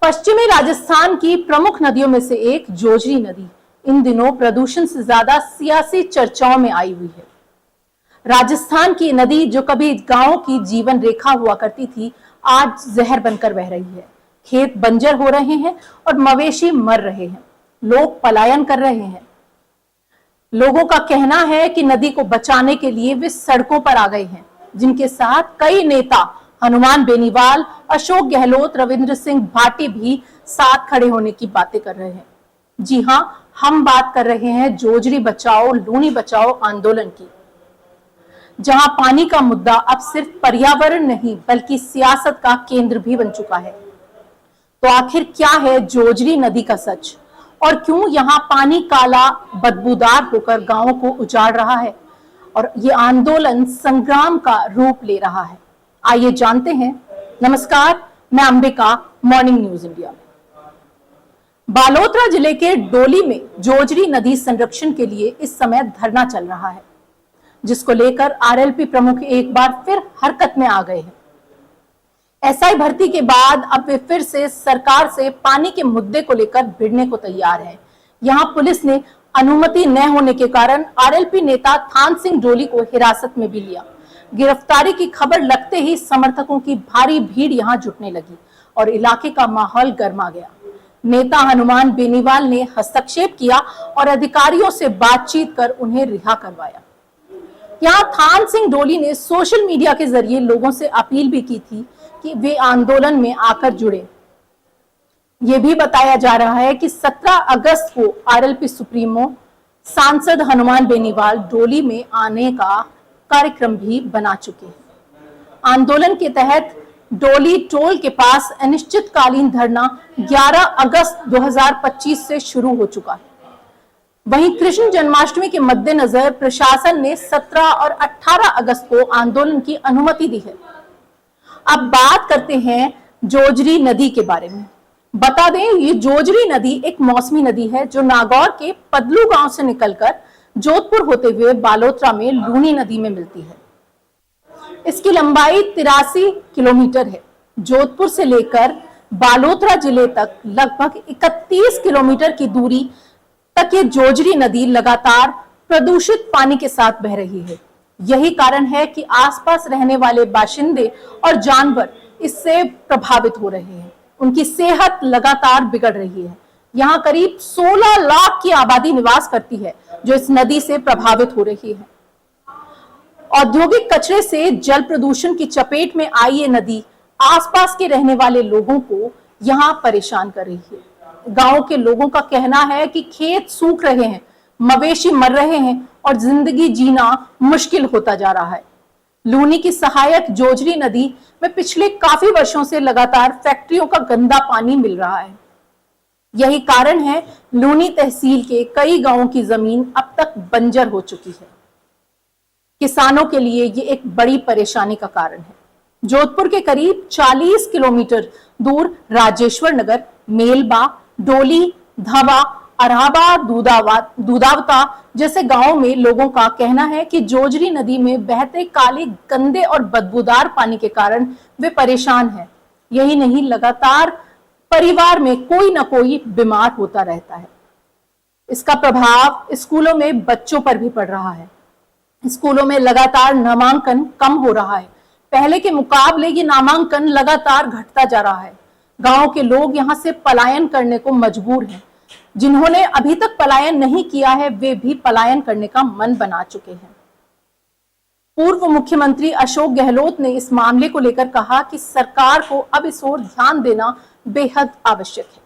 पश्चिमी राजस्थान की प्रमुख नदियों में से एक जोजरी नदी इन दिनों प्रदूषण से ज्यादा सियासी चर्चाओं में आई हुई है। राजस्थान की नदी जो कभी गांवों की जीवन रेखा हुआ करती थी, आज जहर बनकर बह रही है। खेत बंजर हो रहे हैं और मवेशी मर रहे हैं। लोग पलायन कर रहे हैं। लोगों का कहना है कि नदी को बचाने के लिए वे सड़कों पर आ गए हैं, जिनके साथ कई नेता हनुमान बेनीवाल, अशोक गहलोत, रविंद्र सिंह भाटी भी साथ खड़े होने की बातें कर रहे हैं। जी हां, हम बात कर रहे हैं जोजरी बचाओ लूनी बचाओ आंदोलन की, जहां पानी का मुद्दा अब सिर्फ पर्यावरण नहीं बल्कि सियासत का केंद्र भी बन चुका है। तो आखिर क्या है जोजरी नदी का सच और क्यों यहाँ पानी काला बदबूदार होकर गांवों को उजाड़ रहा है और ये आंदोलन संग्राम का रूप ले रहा है? आइए जानते हैं। नमस्कार, मैं Ambika, morning news India. Balotra जिले के डोली में जोजरी नदी संरक्षण के लिए इस समय धरना चल रहा है, जिसको लेकर आरएलपी प्रमुख एक बार फिर हरकत में आ गए हैं। एसआई भर्ती के बाद अब वे फिर से सरकार से पानी के मुद्दे को लेकर भिड़ने को तैयार हैं। यहां पुलिस ने अनुमति न होने के कारण आरएलपी नेता थान सिंह डोली को हिरासत में भी लिया। गिरफ्तारी की खबर लगते ही समर्थकों की भारी भीड़ यहां जुटने लगी और इलाके का माहौल गर्मा गया। नेता हनुमान बेनीवाल ने हस्तक्षेप किया और अधिकारियों से बातचीत कर उन्हें रिहा करवाया। यहाँ थान सिंह डोली ने सोशल मीडिया के जरिए लोगों से अपील भी की थी कि वे आंदोलन में आकर जुड़े। ये भी बताया जा रहा है कि 17 अगस्त को आरएलपी सुप्रीमो सांसद हनुमान बेनीवाल डोली में आने का कार्यक्रम भी बना चुके हैं। आंदोलन के तहत डोली टोल के पास अनिश्चितकालीन धरना 11 अगस्त 2025 से शुरू हो चुका है। वहीं कृष्ण जन्माष्टमी के मद्देनजर प्रशासन ने 17 और 18 अगस्त को आंदोलन की अनुमति दी है। अब बात करते हैं जोजरी नदी के बारे में। बता दें, ये जोजरी नदी एक मौसमी नदी है जो नागौर के पदलू गांव से निकलकर जोधपुर होते हुए बालोतरा में लूनी नदी में मिलती है। इसकी लंबाई 83 किलोमीटर है। जोधपुर से लेकर बालोतरा जिले तक लगभग 31 किलोमीटर की दूरी तक ये जोजरी नदी लगातार प्रदूषित पानी के साथ बह रही है। यही कारण है कि आसपास रहने वाले बाशिंदे और जानवर इससे प्रभावित हो रहे हैं। उनकी सेहत लगातार बिगड़ रही है। यहाँ करीब 16 लाख की आबादी निवास करती है जो इस नदी से प्रभावित हो रही है। औद्योगिक कचरे से जल प्रदूषण की चपेट में आई ये नदी आसपास के रहने वाले लोगों को यहाँ परेशान कर रही है। गांव के लोगों का कहना है कि खेत सूख रहे हैं, मवेशी मर रहे हैं और जिंदगी जीना मुश्किल होता जा रहा है। लूनी की सहायक जोजरी नदी में पिछले काफी वर्षों से लगातार फैक्ट्रियों का गंदा पानी मिल रहा है। यही कारण है लूनी तहसील के कई गांवों की जमीन अब तक बंजर हो चुकी है। किसानों के लिए ये एक बड़ी परेशानी का कारण है। जोधपुर के करीब 40 किलोमीटर दूर राजेश्वर नगर, मेलबा, डोली, धवा, अरहाबा, दूधावता जैसे गांवों में लोगों का कहना है कि जोजरी नदी में बहते काले, गंदे और बदबूदार पानी के कारण वे परेशान हैं। यही नहीं, लगातार परिवार में कोई ना कोई बीमार होता रहता है। इसका प्रभाव स्कूलों में बच्चों पर भी पड़ रहा है। स्कूलों में लगातार नामांकन कम हो रहा है। पहले के मुकाबले ये नामांकन लगातार घटता जा रहा है। गांव के लोग यहां से पलायन करने को मजबूर हैं। जिन्होंने अभी तक पलायन नहीं किया है वे भी पलायन करने का मन बना चुके हैं। पूर्व मुख्यमंत्री अशोक गहलोत ने इस मामले को लेकर कहा कि सरकार को अब इस ओर ध्यान देना बेहद आवश्यक है।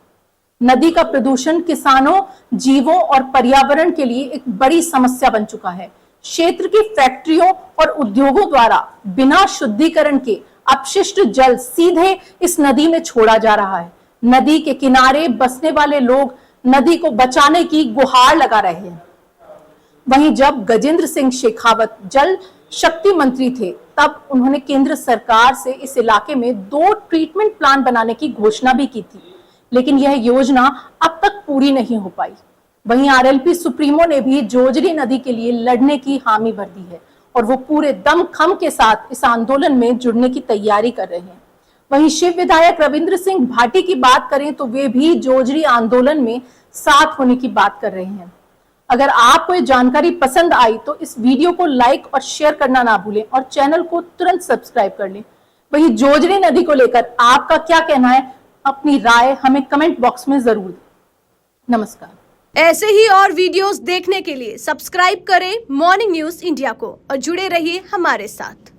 नदी का प्रदूषण किसानों, जीवों और पर्यावरण के लिए एक बड़ी समस्या बन चुका है। क्षेत्र की फैक्ट्रियों और उद्योगों द्वारा बिना शुद्धिकरण के अपशिष्ट जल सीधे इस नदी में छोड़ा जा रहा है। नदी के किनारे बसने वाले लोग नदी को बचाने की गुहार लगा रहे हैं। वहीं जब गजेंद्र सिंह शेखावत जल शक्ति मंत्री थे तब उन्होंने केंद्र सरकार से इस इलाके में 2 ट्रीटमेंट प्लांट बनाने की घोषणा भी की थी, लेकिन यह योजना अब तक पूरी नहीं हो पाई। वहीं आरएलपी सुप्रीमो ने भी जोजरी नदी के लिए लड़ने की हामी भर दी है और वो पूरे दमखम के साथ इस आंदोलन में जुड़ने की तैयारी कर रहे हैं। वहीं शिव विधायक रविंद्र सिंह भाटी की बात करें तो वे भी जोजरी आंदोलन में साथ होने की बात कर रहे हैं। अगर आपको ये जानकारी पसंद आई तो इस वीडियो को लाइक और शेयर करना ना भूलें और चैनल को तुरंत सब्सक्राइब कर लें। वहीं जोजरी नदी को लेकर आपका क्या कहना है, अपनी राय हमें कमेंट बॉक्स में जरूर दें। नमस्कार। ऐसे ही और वीडियोस देखने के लिए सब्सक्राइब करें मॉर्निंग न्यूज इंडिया को और जुड़े रहिए हमारे साथ।